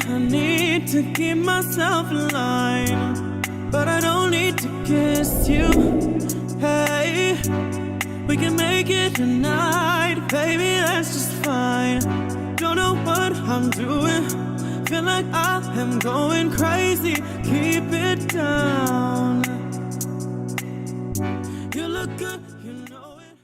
I need to keep myself alive, but I don't need to kiss you. Hey, we can make it tonight, baby, that's just fine. Don't know what I'm doing, feel like I am going crazy. Keep it down. You look good, you know it.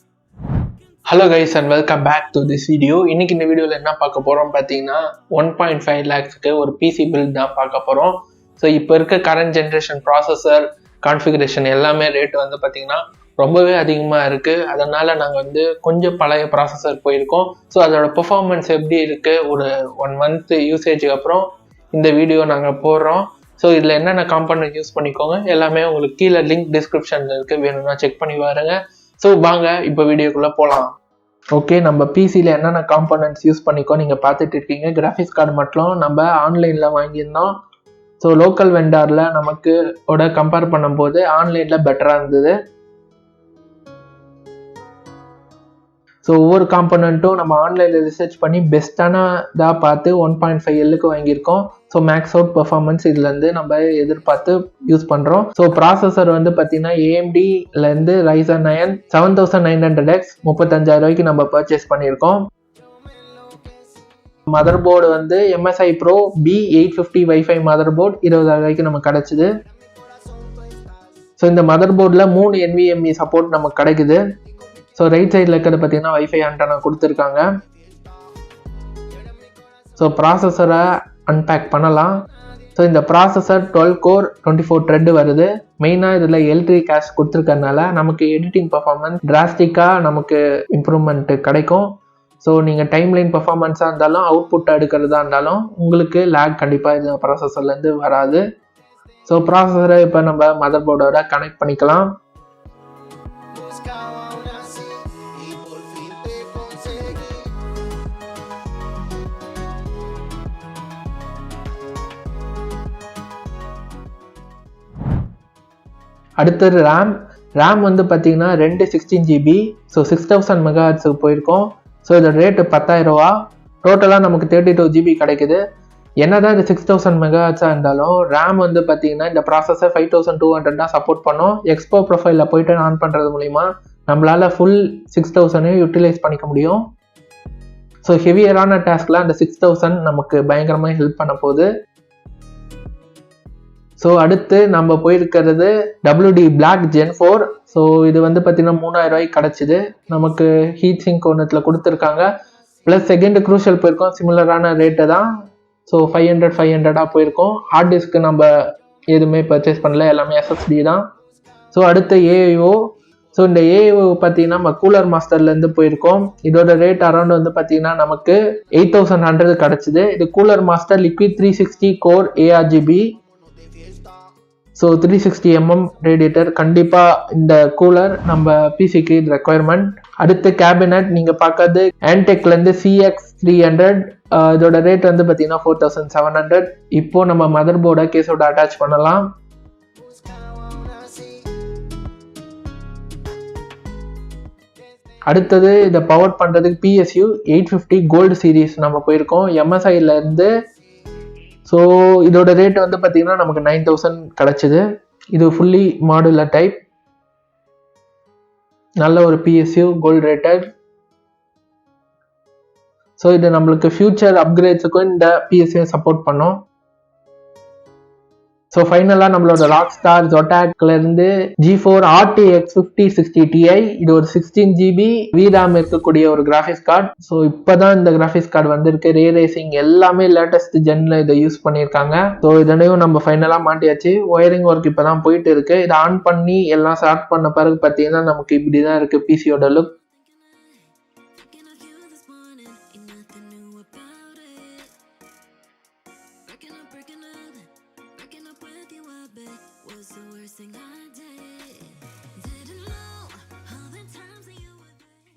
Hello guys and welcome back to this video. இன்னைக்கு இந்த வீடியோவில் என்ன பார்க்க போகிறோம் பார்த்தீங்கன்னா 1.5 lakhsக்கு ஒரு PC build தான் பார்க்க போகிறோம். ஸோ இப்போ இருக்க கரண்ட் ஜென்ரேஷன் ப்ராசஸர் கான்ஃபிகரேஷன் எல்லாமே ரேட் வந்து பார்த்தீங்கன்னா ரொம்பவே அதிகமாக இருக்குது. அதனால் நாங்கள் வந்து கொஞ்சம் பழைய ப்ராசஸர் போயிருக்கோம். ஸோ அதோட பெர்ஃபார்மன்ஸ் எப்படி இருக்குது ஒரு 1 month யூசேஜுக்கு அப்புறம் இந்த வீடியோ நாங்கள் போடுறோம். ஸோ இதில் என்னென்ன காம்பனன்ட் யூஸ் பண்ணிக்கோங்க எல்லாமே உங்களுக்கு கீழே லிங்க் டிஸ்கிரிப்ஷனில் இருக்குது, வேணும்னா செக் பண்ணி பாருங்க. ஸோ வாங்க இப்போ வீடியோக்குள்ளே போகலாம். ஓகே, நம்ம பிசியில் என்னென்ன காம்பனன்ட்ஸ் யூஸ் பண்ணிக்கோ நீங்கள் பார்த்துட்டு இருக்கீங்க. கிராஃபிக்ஸ் கார்டு மட்டும் நம்ம ஆன்லைனில் வாங்கியிருந்தோம். ஸோ லோக்கல் வெண்டாரில் நமக்கு கம்பேர் பண்ணும்போது ஆன்லைனில் பெட்டராக இருந்தது. ஸோ ஒவ்வொரு காம்பனண்ட்டும் நம்ம ஆன்லைனில் ரிசர்ச் பண்ணி பெஸ்ட்டானதாக பார்த்து 1.5Lக்கு வாங்கியிருக்கோம். ஸோ மேக்ஸ் அவுட் பெர்ஃபார்மன்ஸ் இதுலேருந்து நம்ம எதிர்பார்த்து யூஸ் பண்ணுறோம். ஸோ ப்ராசஸர் வந்து பார்த்தீங்கன்னா AMDலேருந்து Ryzen 9 7900X 35,000 நம்ம பர்ச்சேஸ் பண்ணியிருக்கோம். மதர் போர்டு வந்து MSI Pro B850 wifi mother board 20,000 நமக்கு கிடச்சிது. ஸோ இந்த மதர் போர்டில் 3 NVMe சப்போர்ட் நமக்கு கிடைக்குது. ஸோ ரைட் சைடில் இருக்கிறது பார்த்தீங்கன்னா வைஃபை ஆண்டனா கொடுத்துருக்காங்க. ஸோ ப்ராசஸரை அன்பேக் பண்ணலாம். ஸோ இந்த ப்ராசஸர் 12 core 24 thread வருது. மெயினாக இதில் L3 கேஷ் கொடுத்துருக்கறனால நமக்கு எடிட்டிங் பர்ஃபார்மன்ஸ் டிராஸ்டிக்காக நமக்கு இம்ப்ரூவ்மெண்ட் கிடைக்கும். ஸோ நீங்கள் டைம்லைன் பர்ஃபார்மன்ஸாக இருந்தாலும் அவுட்புட் எடுக்கிறதா இருந்தாலும் உங்களுக்கு லேக் கண்டிப்பாக இந்த ப்ராசஸர்லேருந்து வராது. ஸோ ப்ராசஸரை இப்போ நம்ம மதர் போர்டோட கனெக்ட் பண்ணிக்கலாம். அடுத்தது ரேம் வந்து பார்த்தீங்கன்னா 2 16GB. ஸோ 6000 MHz போயிருக்கோம். ஸோ இதோட ரேட்டு 10,000 ரூபா. டோட்டலாக நமக்கு 32GB கிடைக்குது. என்னதான் இது 6000 MHz இருந்தாலும் ரேம் வந்து பார்த்தீங்கன்னா இந்த ப்ராசஸர் 5200 தான் சப்போர்ட் பண்ணும். எக்ஸ்போ ப்ரொஃபைலில் போயிட்டு ஆன் பண்ணுறது மூலிமா நம்மளால் ஃபுல் 6000 யூட்டிலைஸ் பண்ணிக்க முடியும். ஸோ ஹெவியரான டாஸ்க்லாம் அந்த 6000 நமக்கு பயங்கரமாக ஹெல்ப் பண்ண போகுது. ஸோ அடுத்து நம்ம போயிருக்கிறது WD Black Gen 4. ஸோ இது வந்து பார்த்தீங்கன்னா 3000 கிடச்சிது. நமக்கு ஹீட் சிங்க் ஒன்றுத்தில் கொடுத்துருக்காங்க. ப்ளஸ் செகண்ட் க்ரூஷியல் போயிருக்கோம், சிமிலரான ரேட்டு தான். ஸோ 500 போயிருக்கோம். ஹார்ட் டிஸ்க்கு நம்ம எதுவுமே பர்ச்சேஸ் பண்ணல, எல்லாமே SSD தான். ஸோ அடுத்து AIO. ஸோ இந்த AIO பார்த்தீங்கன்னா நம்ம கூலர் மாஸ்டர்லேருந்து போயிருக்கோம். இதோட ரேட் அரௌண்ட் வந்து பார்த்தீங்கன்னா நமக்கு 8100 கிடச்சிது. இது cooler master liquid 360 core ARGB. So 360mm radiator கண்டிப்பாக இந்த கூலர் நம்ம பிசிக்கு ரெக்குயர்மெண்ட். அடுத்து கேபினட் நீங்கள் பார்க்கறது ஆன்டெக்லேருந்து CX300. இதோட ரேட் வந்து பார்த்தீங்கன்னா 4700. இப்போ நம்ம மதர் போர்டை கேஸோட அட்டாச் பண்ணலாம். அடுத்தது இதை பவர் பண்ணுறதுக்கு PSU 850 கோல்டு சீரீஸ் நம்ம போயிருக்கோம் MSIலேருந்து. ஸோ இதோட ரேட் வந்து பார்த்தீங்கன்னா நமக்கு 9000 கிடச்சிது. இது ஃபுல்லி மாடுலர் டைப், நல்ல ஒரு PSU கோல்டு ரேட்டட். ஸோ இது நம்மளுக்கு ஃபியூச்சர் அப்கிரேட்ஸுக்கும் இந்த PSU சப்போர்ட் பண்ணும். ஸோ ஃபைனலாக நம்மளோட ராக்ஸ்டார் ஜொட்டாக்லேருந்து G4 RTX 5060 Ti. இது ஒரு 16GB VRAM இருக்கக்கூடிய ஒரு கிராஃபிக்ஸ் கார்டு. ஸோ இப்போ தான் இந்த கிராஃபிக்ஸ் கார்டு வந்திருக்கு. ரே ரேசிங் எல்லாமே லேட்டஸ்ட் ஜென்ல இதை யூஸ் பண்ணியிருக்காங்க. ஸோ இதனையும் நம்ம ஃபைனலாக மாட்டியாச்சு. ஒயரிங் ஒர்க் இப்போ தான் போயிட்டு இருக்கு. இதை ஆன் பண்ணி எல்லாம் ஸ்டார்ட் பண்ண பிறகு பார்த்தீங்கன்னா நமக்கு இப்படி தான் இருக்குது பிசியோட லுக்.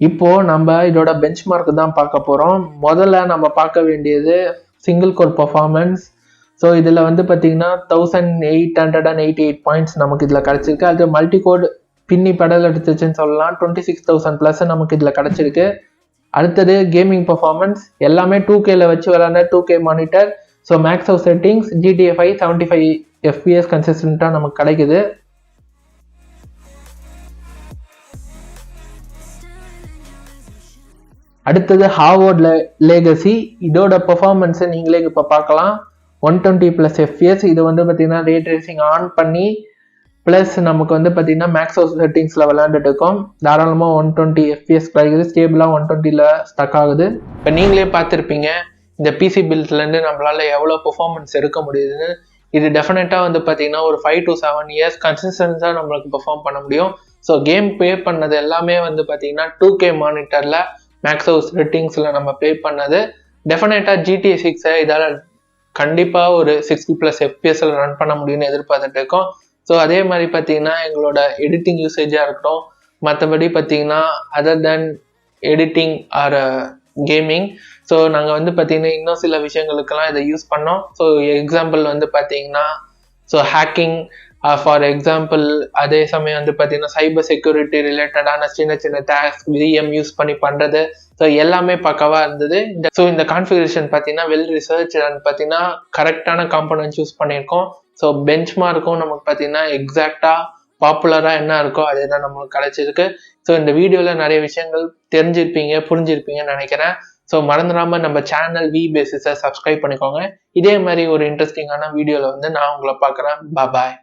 இப்போ நம்ம இதோட பெஞ்ச் மார்க் தான் பார்க்க போகிறோம். முதல்ல நம்ம பார்க்க வேண்டியது சிங்கிள் கோர் பர்ஃபார்மன்ஸ். ஸோ இதில் வந்து பார்த்தீங்கன்னா 1888 பாயிண்ட்ஸ் நமக்கு இதில் கிடச்சிருக்கு. அது மல்டி கோட் பின்னி பெடல் எடுத்துச்சுன்னு சொல்லலாம். 26,000+ நமக்கு இதில் கிடச்சிருக்கு. அடுத்தது கேமிங் பர்ஃபார்மன்ஸ் எல்லாமே 2Kல வச்சு விளையாண்ட 2K monitor. So max house settings GTA 5 75 FPS கன்சிஸ்டண்ட்டாக நமக்கு கிடைக்குது. அடுத்தது ஹார்வர்ட் லெகசி. இதோட பெர்ஃபார்மன்ஸை நீங்களே இப்போ பார்க்கலாம். 120+ FPS. இது வந்து பார்த்தீங்கன்னா ரே ட்ரேசிங் ஆன் பண்ணி ப்ளஸ் நமக்கு வந்து பார்த்தீங்கன்னா மேக்ஸ் ஹவுஸ் செட்டிங்ஸில் விளையாண்டுட்டு இருக்கோம். தாராளமாக 120 FPS கிடைக்குது. ஸ்டேபிளாக 120ல் ஸ்டக் ஆகுது. இப்போ நீங்களே பார்த்துருப்பீங்க இந்த பிசி பில்ட்லேருந்து நம்மளால் எவ்வளோ பெர்ஃபார்மன்ஸ் எடுக்க முடியுதுன்னு. இது டெஃபினட்டாக வந்து பார்த்தீங்கன்னா ஒரு 5 to 7 இயர்ஸ் கன்சிஸ்டன்ஸாக நம்மளுக்கு பெர்ஃபார்ம் பண்ண முடியும். ஸோ கேம் ப்ளே பண்ணது எல்லாமே வந்து பார்த்தீங்கன்னா 2K மானிட்டரில் மேக்ஸ் ஹவுஸ் செட்டிங்ஸில் நம்ம ப்ளே பண்ணது. டெஃபினட்டாக GTA 6 இதால் கண்டிப்பாக ஒரு 60+ FPSல ரன் பண்ண முடியும்னு எதிர்பார்த்துட்டு இருக்கோம். ஸோ அதே மாதிரி பார்த்தீங்கன்னா எங்களோட எடிட்டிங் யூசேஜாக இருக்கட்டும், மற்றபடி பார்த்தீங்கன்னா other than editing or gaming, so நாங்கள் வந்து பார்த்தீங்கன்னா இன்னும் சில விஷயங்களுக்கெல்லாம் இதை யூஸ் பண்ணோம். ஸோ எக்ஸாம்பிள் வந்து பார்த்தீங்கன்னா ஸோ ஹேக்கிங், ஃபார் எக்ஸாம்பிள் அதே சமயம் வந்து பார்த்தீங்கன்னா சைபர் செக்யூரிட்டி ரிலேட்டடான சின்ன சின்ன டாஸ்க் VM யூஸ் பண்ணி பண்ணுறது. ஸோ எல்லாமே பக்கவாக இருந்தது. ஸோ இந்த கான்ஃபிகரேஷன் பார்த்தீங்கன்னா வெல் ரிசர்ச் அண்ட் பார்த்தீங்கன்னா கரெக்டான காம்பனன்ட்ஸ் யூஸ் பண்ணியிருக்கோம். ஸோ பெஞ்ச் மார்க்கும் நமக்கு பார்த்தீங்கன்னா எக்ஸாக்டாக பாப்புலராக என்ன இருக்கோ அதே தான் நம்மளுக்கு கிடைச்சிருக்கு. ஸோ இந்த வீடியோவில் நிறைய விஷயங்கள் தெரிஞ்சிருப்பீங்க, புரிஞ்சிருப்பீங்கன்னு நினைக்கிறேன். ஸோ மறந்துடாமல் நம்ம சேனல் VBasis சப்ஸ்கிரைப் பண்ணிக்கோங்க. இதே மாதிரி ஒரு இன்ட்ரெஸ்டிங்கான வீடியோவில் வந்து நான் உங்களை பார்க்குறேன். பாய்.